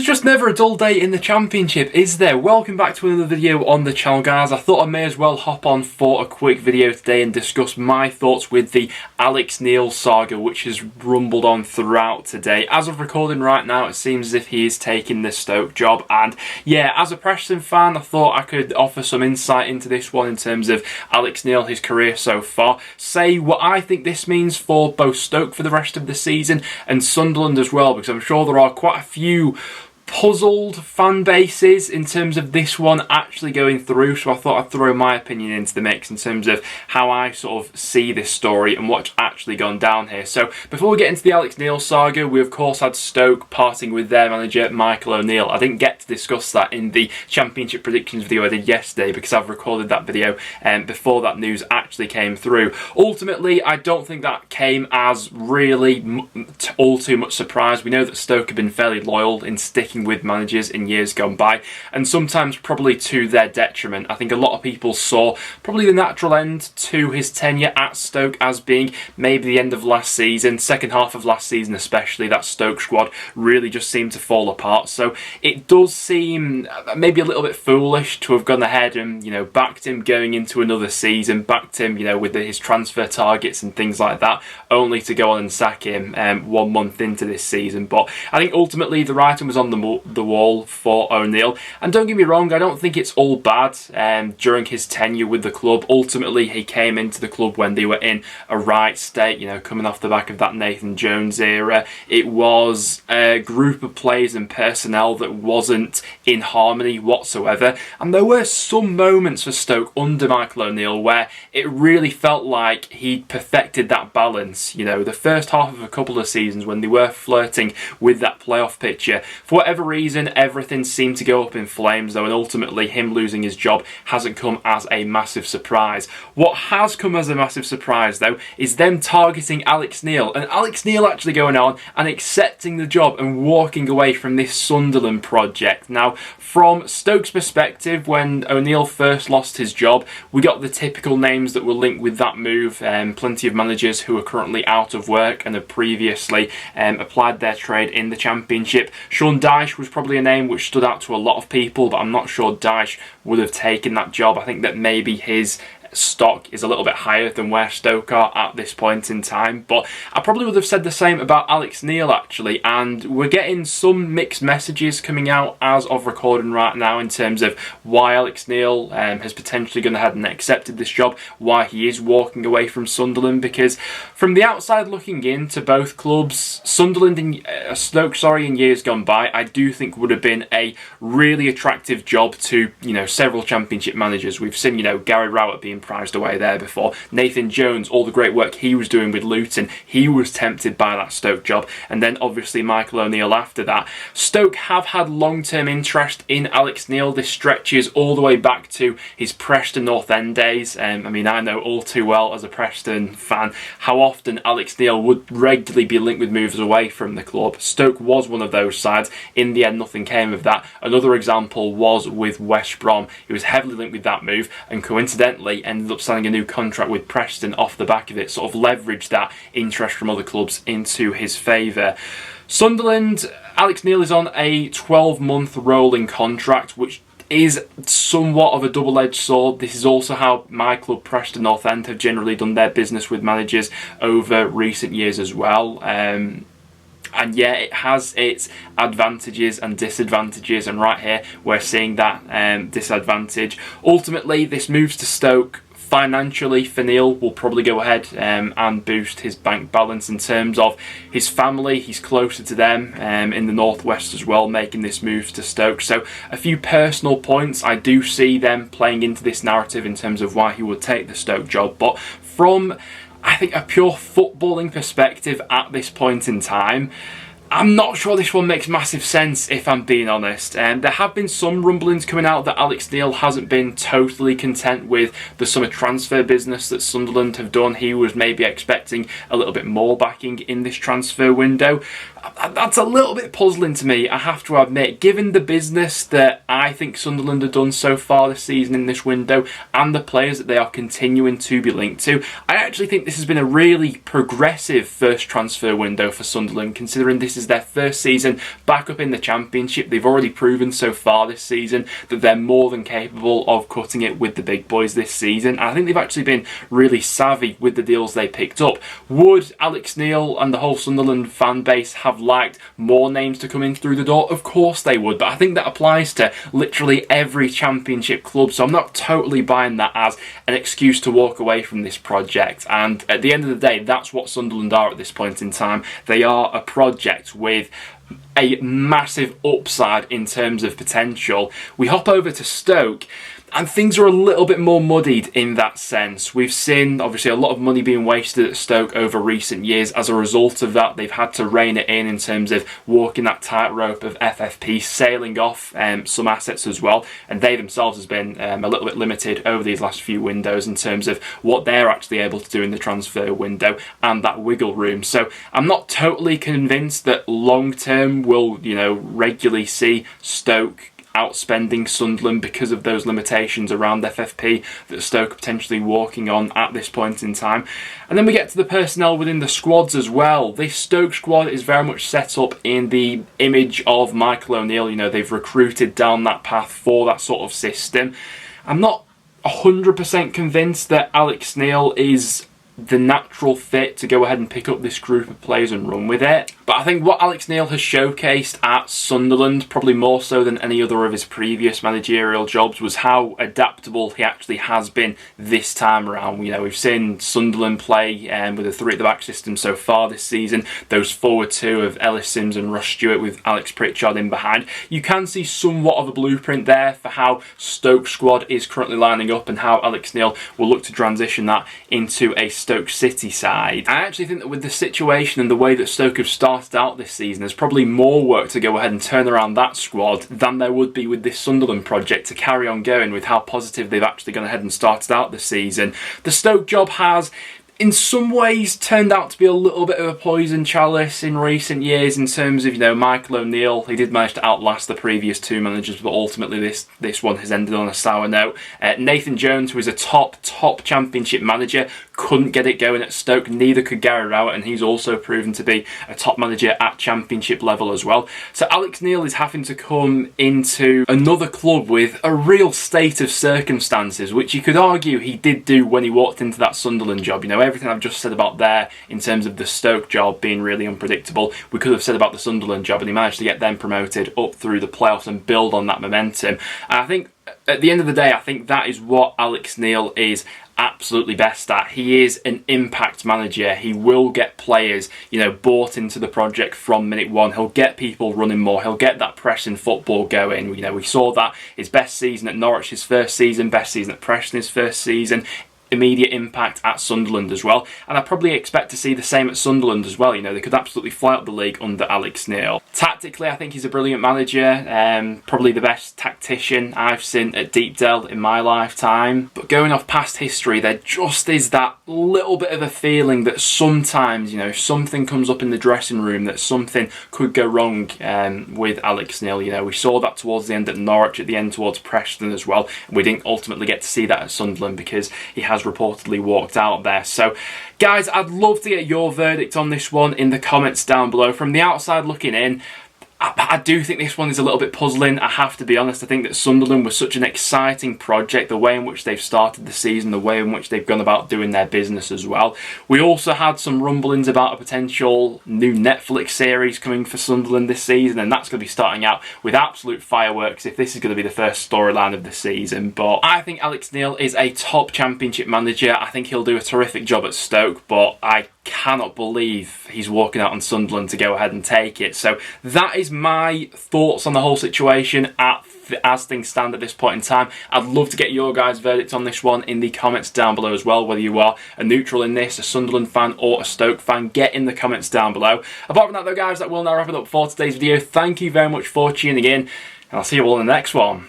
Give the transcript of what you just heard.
There's just never a dull day in the Championship, is there? Welcome back to another video on the channel, guys. I thought I may as well hop on for a quick video today and discuss my thoughts with the Alex Neil saga, which has rumbled on throughout today. As of recording right now, it seems as if he is taking the Stoke job, and yeah, as a Preston fan, I thought I could offer some insight into this one in terms of Alex Neil, his career so far, say what I think this means for both Stoke for the rest of the season and Sunderland as well, because I'm sure there are quite a few puzzled fan bases in terms of this one actually going through, so I thought I'd throw my opinion into the mix in terms of how I sort of see this story and what's actually gone down here. So before we get into the Alex Neil saga, we of course had Stoke parting with their manager Michael O'Neill. I didn't get to discuss that in the Championship predictions video I did yesterday because I've recorded that video before that news actually came through. Ultimately, I don't think that came as really all too much surprise. We know that Stoke have been fairly loyal in sticking with managers in years gone by, and sometimes probably to their detriment. I think a lot of people saw probably the natural end to his tenure at Stoke as being maybe the end of last season, second half of last season especially. That Stoke squad really just seemed to fall apart, so it does seem maybe a little bit foolish to have gone ahead and, you know, backed him going into another season, backed him, you know, with his transfer targets and things like that, only to go on and sack him 1 month into this season. But I think ultimately the writing was on the wall for O'Neill, and don't get me wrong, I don't think it's all bad during his tenure with the club. Ultimately, he came into the club when they were in a right state, you know, coming off the back of that Nathan Jones era. It was a group of players and personnel that wasn't in harmony whatsoever, and there were some moments for Stoke under Michael O'Neill where it really felt like he'd perfected that balance. You know, the first half of a couple of seasons when they were flirting with that playoff picture, for whatever reason everything seemed to go up in flames though, and ultimately him losing his job hasn't come as a massive surprise. What has come as a massive surprise though is them targeting Alex Neil, and Alex Neil actually going on and accepting the job and walking away from this Sunderland project. Now, from Stoke's perspective, when O'Neill first lost his job, we got the typical names that were linked with that move. Plenty of managers who are currently out of work and have previously applied their trade in the Championship. Sean Dyche was probably a name which stood out to a lot of people, but I'm not sure Dyche would have taken that job. I think that maybe his stock is a little bit higher than where Stoke are at this point in time, but I probably would have said the same about Alex Neil actually, and we're getting some mixed messages coming out as of recording right now in terms of why Alex Neil has potentially gone ahead and accepted this job, why he is walking away from Sunderland, because from the outside looking into both clubs, Sunderland and Stoke, in years gone by, I do think would have been a really attractive job to, you know, several Championship managers. We've seen, you know, Gary Rowett being prized away there before. Nathan Jones, all the great work he was doing with Luton, he was tempted by that Stoke job, and then obviously Michael O'Neill after that. Stoke have had long-term interest in Alex Neil. This stretches all the way back to his Preston North End days. I mean, I know all too well as a Preston fan how often Alex Neil would regularly be linked with moves away from the club. Stoke was one of those sides. In the end, nothing came of that. Another example was with West Brom. He was heavily linked with that move, and coincidentally ended up signing a new contract with Preston off the back of it, sort of leveraged that interest from other clubs into his favour. Sunderland, Alex Neil is on a 12-month rolling contract, which is somewhat of a double-edged sword. This is also how my club, Preston North End, have generally done their business with managers over recent years as well. And yeah, it has its advantages and disadvantages, and right here we're seeing that disadvantage. Ultimately, this moves to Stoke financially for Neil will probably go ahead and boost his bank balance. In terms of his family, he's closer to them in the northwest as well, making this move to Stoke. So a few personal points, I do see them playing into this narrative in terms of why he would take the Stoke job, but from, I think, a pure footballing perspective at this point in time, I'm not sure this one makes massive sense, if I'm being honest. There have been some rumblings coming out that Alex Neil hasn't been totally content with the summer transfer business that Sunderland have done. He was maybe expecting a little bit more backing in this transfer window. That's a little bit puzzling to me, I have to admit, given the business that I think Sunderland have done so far this season in this window and the players that they are continuing to be linked to. I actually think this has been a really progressive first transfer window for Sunderland, considering this is their first season back up in the Championship. They've already proven so far this season that they're more than capable of cutting it with the big boys this season. And I think they've actually been really savvy with the deals they picked up. Would Alex Neil and the whole Sunderland fan base have liked more names to come in through the door? Of course they would, but I think that applies to literally every Championship club, so I'm not totally buying that as an excuse to walk away from this project. And at the end of the day, that's what Sunderland are at this point in time. They are a project with a massive upside in terms of potential. We hop over to Stoke, and things are a little bit more muddied in that sense. We've seen, obviously, a lot of money being wasted at Stoke over recent years. As a result of that, they've had to rein it in terms of walking that tightrope of FFP, sailing off some assets as well. And they themselves has been a little bit limited over these last few windows in terms of what they're actually able to do in the transfer window and that wiggle room. So I'm not totally convinced that long term we'll, regularly see Stoke outspending Sunderland because of those limitations around FFP that Stoke are potentially walking on at this point in time. And then we get to the personnel within the squads as well. This Stoke squad is very much set up in the image of Michael O'Neill. They've recruited down that path for that sort of system. I'm not 100% convinced that Alex Neil is the natural fit to go ahead and pick up this group of players and run with it. But I think what Alex Neil has showcased at Sunderland, probably more so than any other of his previous managerial jobs, was how adaptable he actually has been this time around. We've seen Sunderland play with a three at the back system so far this season. Those forward two of Ellis Sims and Russ Stewart with Alex Pritchard in behind. You can see somewhat of a blueprint there for how Stoke squad is currently lining up and how Alex Neil will look to transition that into a Stoke City side. I actually think that with the situation and the way that Stoke have started out this season, there's probably more work to go ahead and turn around that squad than there would be with this Sunderland project to carry on going with how positive they've actually gone ahead and started out this season. The Stoke job has in some ways turned out to be a little bit of a poison chalice in recent years in terms of, Michael O'Neill. He did manage to outlast the previous two managers, but ultimately this one has ended on a sour note. Nathan Jones, who is a top Championship manager, couldn't get it going at Stoke. Neither could Gary Rowett, and he's also proven to be a top manager at Championship level as well. So Alex Neil is having to come into another club with a real state of circumstances, which you could argue he did do when he walked into that Sunderland job. Everything I've just said about there in terms of the Stoke job being really unpredictable, we could have said about the Sunderland job, and he managed to get them promoted up through the playoffs and build on that momentum. And I think at the end of the day, I think that is what Alex Neil is absolutely best at. He is an impact manager. He will get players, bought into the project from minute one. He'll get people running more. He'll get that pressing football going. We saw that his best season at Norwich, his first season, best season at Preston, his first season. Immediate impact at Sunderland as well, and I probably expect to see the same at Sunderland as well. They could absolutely fly up the league under Alex Neil. Tactically, I think he's a brilliant manager, probably the best tactician I've seen at Deepdale in my lifetime. But going off past history, there just is that little bit of a feeling that sometimes, if something comes up in the dressing room, that something could go wrong with Alex Neil. We saw that towards the end at Norwich, at the end towards Preston as well, and we didn't ultimately get to see that at Sunderland because he has reportedly walked out there. So guys, I'd love to get your verdict on this one in the comments down below. From the outside looking in, I do think this one is a little bit puzzling, I have to be honest. I think that Sunderland was such an exciting project, the way in which they've started the season, the way in which they've gone about doing their business as well. We also had some rumblings about a potential new Netflix series coming for Sunderland this season, and that's going to be starting out with absolute fireworks if this is going to be the first storyline of the season. But I think Alex Neil is a top Championship manager. I think he'll do a terrific job at Stoke, but I cannot believe he's walking out on Sunderland to go ahead and take it. So that is my thoughts on the whole situation as things stand at this point in time. I'd love to get your guys' verdict on this one in the comments down below as well, whether you are a neutral in this, a Sunderland fan or a Stoke fan. Get in the comments down below. Apart from that though guys, that will now wrap it up for today's video. Thank you very much for tuning in, and I'll see you all in the next one.